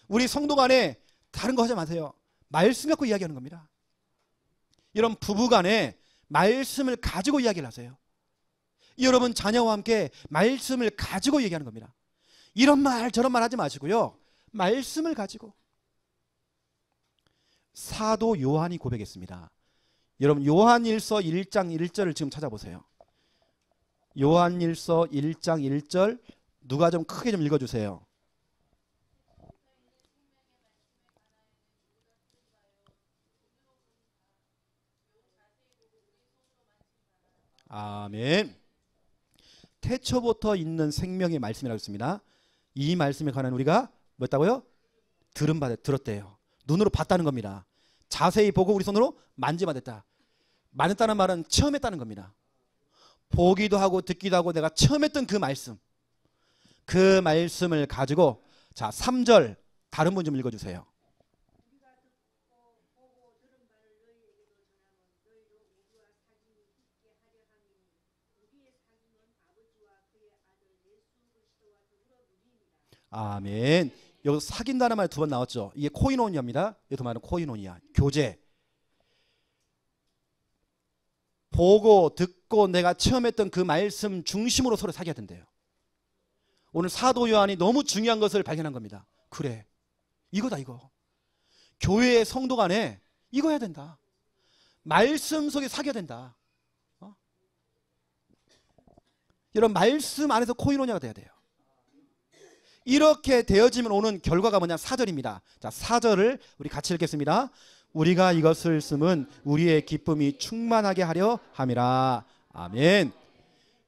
우리 성도 간에 다른 거 하지 마세요. 말씀 갖고 이야기하는 겁니다. 여러분 부부 간에 말씀을 가지고 이야기를 하세요. 여러분 자녀와 함께 말씀을 가지고 얘기하는 겁니다. 이런 말 저런 말 하지 마시고요. 말씀을 가지고. 사도 요한이 고백했습니다. 여러분 요한일서 1장 1절을 지금 찾아보세요. 요한일서 1장 1절 누가 좀 크게 좀 읽어주세요. 아멘. 태초부터 있는 생명의 말씀이라고 했습니다. 이 말씀에 관한 우리가 뭐였다고요? 들었대요. 눈으로 봤다는 겁니다. 자세히 보고 우리 손으로 만지받았다. 만졌다는 말은 체험했다는 겁니다. 보기도 하고 듣기도 하고 내가 체험했던 그 말씀. 그 말씀을 가지고 자 3절 다른 분 좀 읽어주세요. 아멘. 여기서 사귄다는 말 두 번 나왔죠. 이게 코이노니아입니다. 여기서 말하는 코이노니아, 교제. 보고 듣고 내가 체험했던 그 말씀 중심으로 서로 사귀어야 된대요. 오늘 사도 요한이 너무 중요한 것을 발견한 겁니다. 그래, 이거다 이거. 교회의 성도 간에 이거 해야 된다. 말씀 속에 사귀어야 된다. 여러분 말씀 안에서 코이노니아가 돼야 돼요. 이렇게 되어지면 오는 결과가 뭐냐? 4절입니다. 자, 4절을 우리 같이 읽겠습니다. 우리가 이것을 쓰면 우리의 기쁨이 충만하게 하려 함이라. 아멘.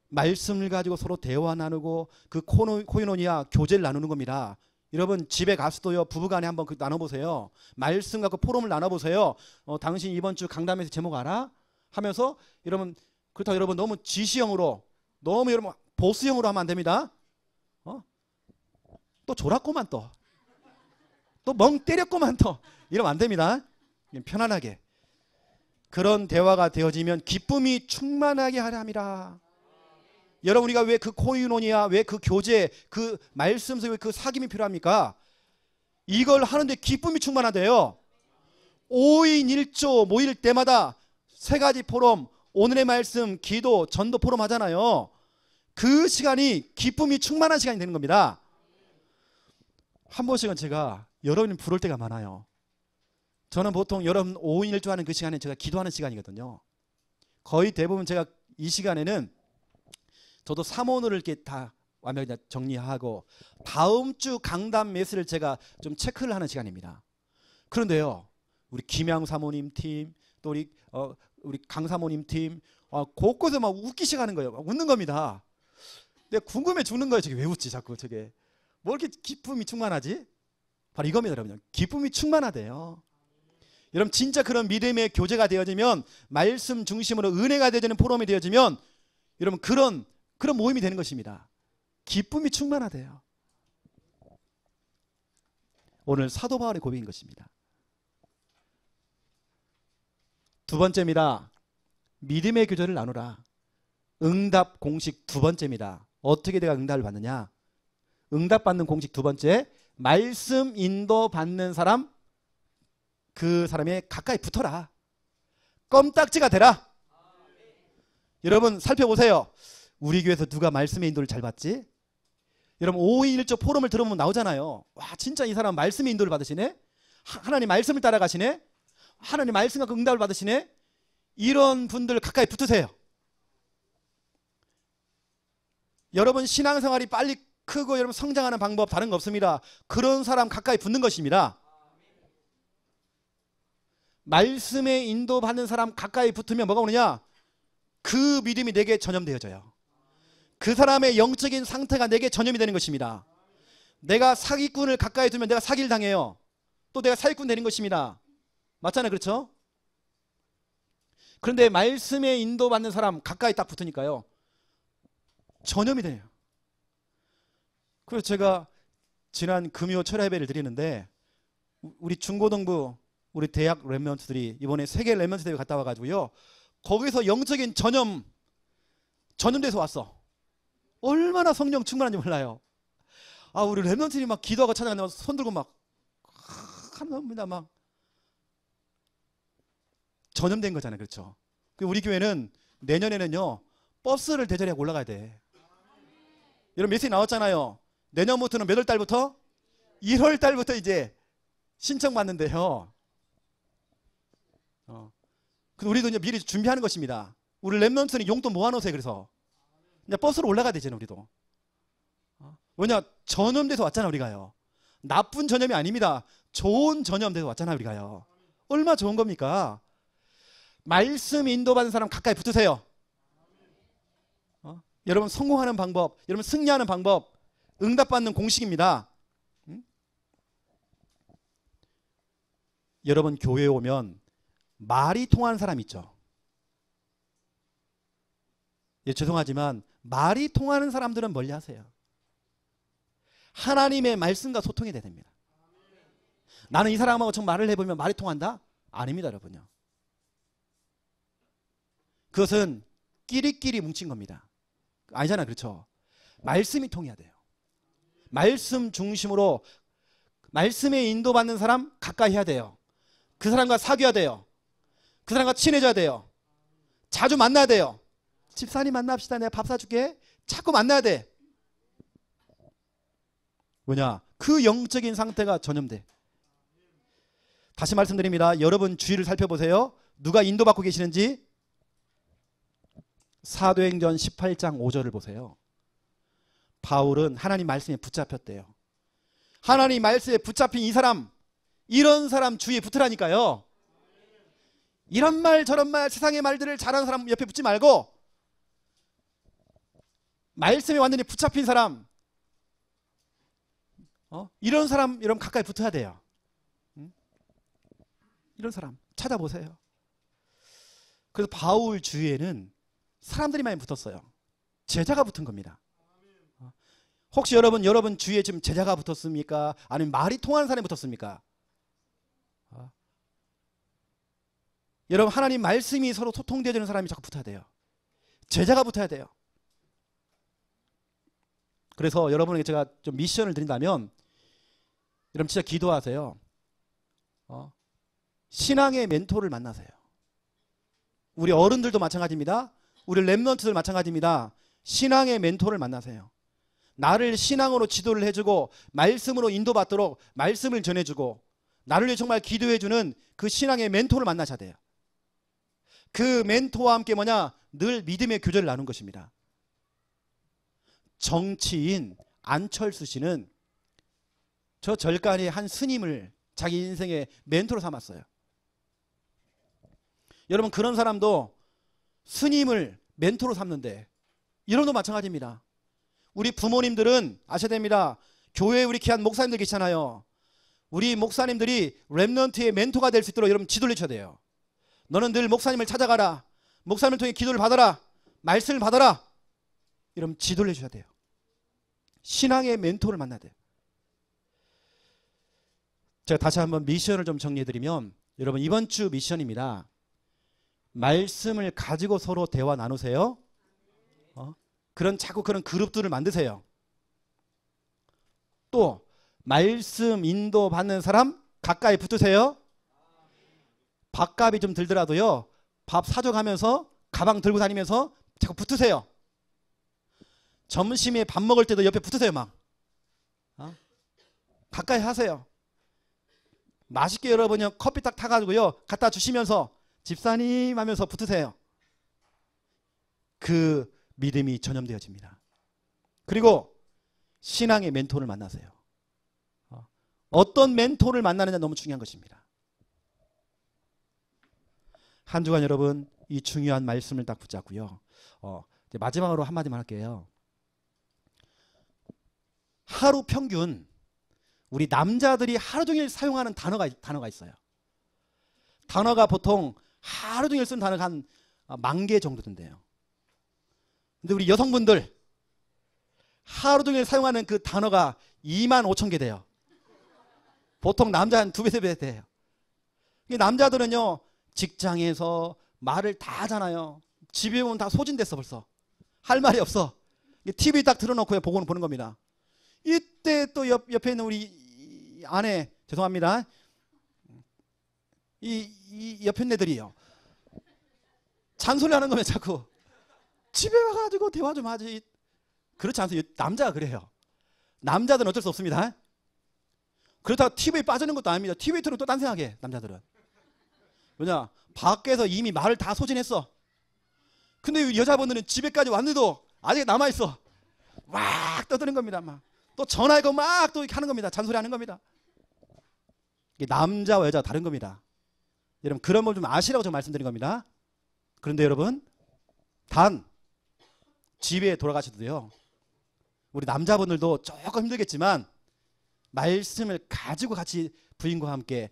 말씀을 가지고 서로 대화 나누고 그 코이노니아 교제를 나누는 겁니다. 여러분 집에 가서도요 부부간에 한번 나눠보세요. 말씀 갖고 포럼을 나눠보세요. 당신 이번 주 강담에서 제목 알아? 하면서 여러분 그렇다고 여러분 너무 지시형으로 너무 여러분 보스형으로 하면 안 됩니다. 또 졸았구만 또 멍 때렸구만 또 이러면 안 됩니다. 편안하게 그런 대화가 되어지면 기쁨이 충만하게 하려 함이라. 여러분 우리가 왜 그 코이노니아 왜 그 교제 그 말씀 속에 그 사귐이 필요합니까? 이걸 하는데 기쁨이 충만하대요. 5인 1조 모일 때마다 3가지 포럼 오늘의 말씀 기도 전도 포럼 하잖아요. 그 시간이 기쁨이 충만한 시간이 되는 겁니다. 한 번씩은 제가 여러분이 부를 때가 많아요. 저는 보통 여러분 5인 1조 하는 그 시간에 제가 기도하는 시간이거든요. 거의 대부분 제가 이 시간에는 저도 사모를 이렇게 다 완벽히 정리하고 다음 주 강단 매스를 제가 좀 체크를 하는 시간입니다. 그런데요, 우리 김양 사모님 팀, 또 우리 강 사모님 팀, 곳곳에 막 웃기시 가는 거예요. 막 웃는 겁니다. 내가 궁금해 죽는 거예요. 저게 왜 웃지 자꾸 저게. 뭐 이렇게 기쁨이 충만하지? 바로 이겁니다, 여러분. 기쁨이 충만하대요. 여러분 진짜 그런 믿음의 교제가 되어지면 말씀 중심으로 은혜가 되어지는 포럼이 되어지면 여러분 그런 모임이 되는 것입니다. 기쁨이 충만하대요. 오늘 사도 바울의 고백인 것입니다. 두 번째입니다. 믿음의 교제를 나누라. 응답 공식 두 번째입니다. 어떻게 내가 응답을 받느냐? 응답받는 공식 두 번째, 말씀 인도 받는 사람, 그 사람에 가까이 붙어라. 껌딱지가 되라. 여러분 살펴보세요. 우리 교회에서 누가 말씀의 인도를 잘 받지? 여러분 5인 1조 포럼을 들어보면 나오잖아요. 와 진짜 이 사람 말씀의 인도를 받으시네. 하나님 말씀을 따라가시네. 하나님 말씀 갖고 응답을 받으시네. 이런 분들 가까이 붙으세요. 여러분 신앙생활이 빨리 크고 여러분 성장하는 방법 다른 거 없습니다. 그런 사람 가까이 붙는 것입니다. 말씀의 인도받는 사람 가까이 붙으면 뭐가 오느냐? 그 믿음이 내게 전염되어져요. 그 사람의 영적인 상태가 내게 전염이 되는 것입니다. 내가 사기꾼을 가까이 두면 내가 사기를 당해요. 또 내가 사기꾼 되는 것입니다. 맞잖아요, 그렇죠? 그런데 말씀의 인도받는 사람 가까이 딱 붙으니까요 전염이 돼요. 그래서 제가 지난 금요 철야 예배를 드리는데 우리 중고등부 우리 대학 랩런트들이 이번에 세계 랩런트 대회 갔다 와가지고요 거기서 영적인 전염돼서 왔어. 얼마나 성령 충만한지 몰라요. 우리 랩런트들이 막 기도하고 찬양하면 손 들고 막 하는 겁니다. 막 전염된 거잖아요, 그렇죠? 우리 교회는 내년에는요 버스를 대절하고 올라가야 돼. 여러분 메시지 나왔잖아요. 내년부터는 몇 월 달부터? 1월 달부터 이제 신청받는데요. 근데 우리도 이제 미리 준비하는 것입니다. 우리 랩런트는 용돈 모아놓으세요. 그래서 이제 버스로 올라가야 되잖아요. 우리도. 왜냐? 전염돼서 왔잖아 우리가요. 나쁜 전염이 아닙니다. 좋은 전염돼서 왔잖아요 우리가요. 얼마나 좋은 겁니까? 말씀 인도받은 사람 가까이 붙으세요. 여러분 성공하는 방법, 여러분 승리하는 방법, 응답받는 공식입니다. 여러분 교회에 오면 말이 통하는 사람 있죠. 예, 죄송하지만 말이 통하는 사람들은 멀리 하세요. 하나님의 말씀과 소통이 돼야 됩니다. 나는 이 사람하고 정 말을 해보면 말이 통한다? 아닙니다 여러분요. 그것은 끼리끼리 뭉친 겁니다. 아니잖아요. 그렇죠? 말씀이 통해야 돼요. 말씀 중심으로 말씀에 인도받는 사람 가까이 해야 돼요. 그 사람과 사귀어야 돼요. 그 사람과 친해져야 돼요. 자주 만나야 돼요. 집사님 만납시다. 내가 밥 사줄게. 자꾸 만나야 돼. 뭐냐? 그 영적인 상태가 전염돼. 다시 말씀드립니다. 여러분 주위를 살펴보세요. 누가 인도받고 계시는지. 사도행전 18장 5절을 보세요. 바울은 하나님 말씀에 붙잡혔대요. 하나님 말씀에 붙잡힌 이 사람, 이런 사람 주위에 붙으라니까요. 이런 말 저런 말 세상의 말들을 잘하는 사람 옆에 붙지 말고 말씀에 완전히 붙잡힌 사람, 이런 사람 여러분 가까이 붙어야 돼요. 이런 사람 찾아보세요. 그래서 바울 주위에는 사람들이 많이 붙었어요. 제자가 붙은 겁니다. 혹시 여러분 주위에 지금 제자가 붙었습니까? 아니면 말이 통하는 사람이 붙었습니까? 여러분 하나님 말씀이 서로 소통되어지는 사람이 자꾸 붙어야 돼요. 제자가 붙어야 돼요. 그래서 여러분에게 제가 좀 미션을 드린다면 여러분 진짜 기도하세요. 신앙의 멘토를 만나세요. 우리 어른들도 마찬가지입니다. 우리 랩런트들 마찬가지입니다. 신앙의 멘토를 만나세요. 나를 신앙으로 지도를 해주고 말씀으로 인도받도록 말씀을 전해주고 나를 위해 정말 기도해주는 그 신앙의 멘토를 만나셔야 돼요. 그 멘토와 함께 뭐냐? 늘 믿음의 교제를 나눈 것입니다. 정치인 안철수 씨는 저 절간의 한 스님을 자기 인생의 멘토로 삼았어요. 여러분 그런 사람도 스님을 멘토로 삼는데 이런도 마찬가지입니다. 우리 부모님들은 아셔야 됩니다. 교회에 우리 귀한 목사님들 계시잖아요. 우리 목사님들이 랩런트의 멘토가 될 수 있도록 여러분 지도를 해줘야 돼요. 너는 늘 목사님을 찾아가라. 목사님을 통해 기도를 받아라. 말씀을 받아라. 여러분 지도를 해줘야 돼요. 신앙의 멘토를 만나야 돼요. 제가 다시 한번 미션을 좀 정리해드리면 여러분 이번 주 미션입니다. 말씀을 가지고 서로 대화 나누세요. 자꾸 그런 그룹들을 만드세요. 또 말씀 인도 받는 사람 가까이 붙으세요. 밥값이 좀 들더라도요. 밥 사줘가면서 가방 들고 다니면서 자꾸 붙으세요. 점심에 밥 먹을 때도 옆에 붙으세요. 막 가까이 하세요. 맛있게 여러분이 커피 딱 타가지고요 갖다 주시면서 집사님 하면서 붙으세요. 그 믿음이 전염되어집니다. 그리고 신앙의 멘토를 만나세요. 어떤 멘토를 만나느냐 너무 중요한 것입니다. 한 주간 여러분 이 중요한 말씀을 딱 붙잡고요. 이제 마지막으로 한마디만 할게요. 하루 평균 우리 남자들이 하루 종일 사용하는 단어가 있어요. 단어가 보통 하루 종일 쓰는 단어가 한 10,000개 정도 된대요. 근데 우리 여성분들 하루 종일 사용하는 그 단어가 25,000개 돼요. 보통 남자 한 2배, 3배 돼요. 남자들은요 직장에서 말을 다 하잖아요. 집에 오면 다 소진됐어 벌써. 할 말이 없어. TV 딱 틀어놓고 보고는 보는 겁니다. 이때 또 옆에 있는 우리 아내 죄송합니다. 이 옆에 있는 애들이요. 잔소리 하는 거면 자꾸 집에 와가지고 대화 좀 하지. 그렇지 않아요. 남자가 그래요. 남자들은 어쩔 수 없습니다. 그렇다고 TV에 빠지는 것도 아닙니다. TV에 틀어도 또 딴 생각해 남자들은. 뭐냐 밖에서 이미 말을 다 소진했어. 근데 이 여자분들은 집에까지 왔는데도 아직 남아있어. 막 떠드는 겁니다. 막 또 전화하고 막 또 이렇게 하는 겁니다. 잔소리하는 겁니다. 이게 남자와 여자가 다른 겁니다. 여러분 그런 걸 좀 아시라고 좀 말씀드린 겁니다. 그런데 여러분 단 집에 돌아가셔도 돼요. 우리 남자분들도 조금 힘들겠지만 말씀을 가지고 같이 부인과 함께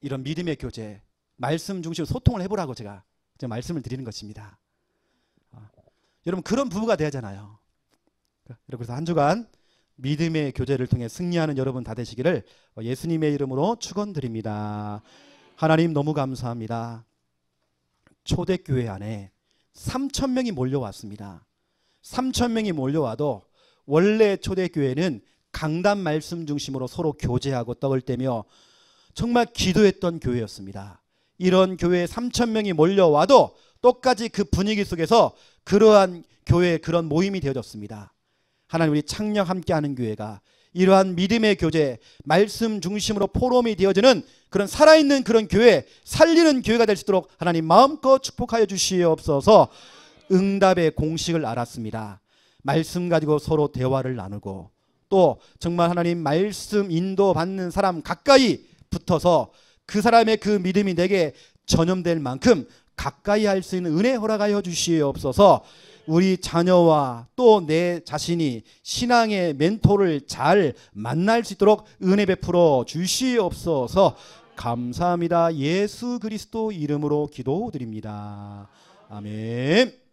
이런 믿음의 교제, 말씀 중심으로 소통을 해보라고 제가 말씀을 드리는 것입니다. 여러분 그런 부부가 되잖아요. 그래서 한 주간 믿음의 교제를 통해 승리하는 여러분 다 되시기를 예수님의 이름으로 축원드립니다. 하나님 너무 감사합니다. 초대교회 안에 3,000명이 몰려왔습니다. 3,000명이 몰려와도 원래 초대교회는 강단 말씀 중심으로 서로 교제하고 떡을 떼며 정말 기도했던 교회였습니다. 이런 교회에 3,000명이 몰려와도 똑같이 그 분위기 속에서 그러한 교회의 그런 모임이 되어졌습니다. 하나님 우리 창녕 함께하는 교회가 이러한 믿음의 교제, 말씀 중심으로 포럼이 되어지는 그런 살아있는 그런 교회, 살리는 교회가 될 수 있도록 하나님 마음껏 축복하여 주시옵소서. 응답의 공식을 알았습니다. 말씀 가지고 서로 대화를 나누고 또 정말 하나님 말씀 인도받는 사람 가까이 붙어서 그 사람의 그 믿음이 내게 전염될 만큼 가까이 할 수 있는 은혜 허락하여 주시옵소서. 우리 자녀와 또 내 자신이 신앙의 멘토를 잘 만날 수 있도록 은혜 베풀어 주시옵소서. 감사합니다. 예수 그리스도 이름으로 기도드립니다. 아멘.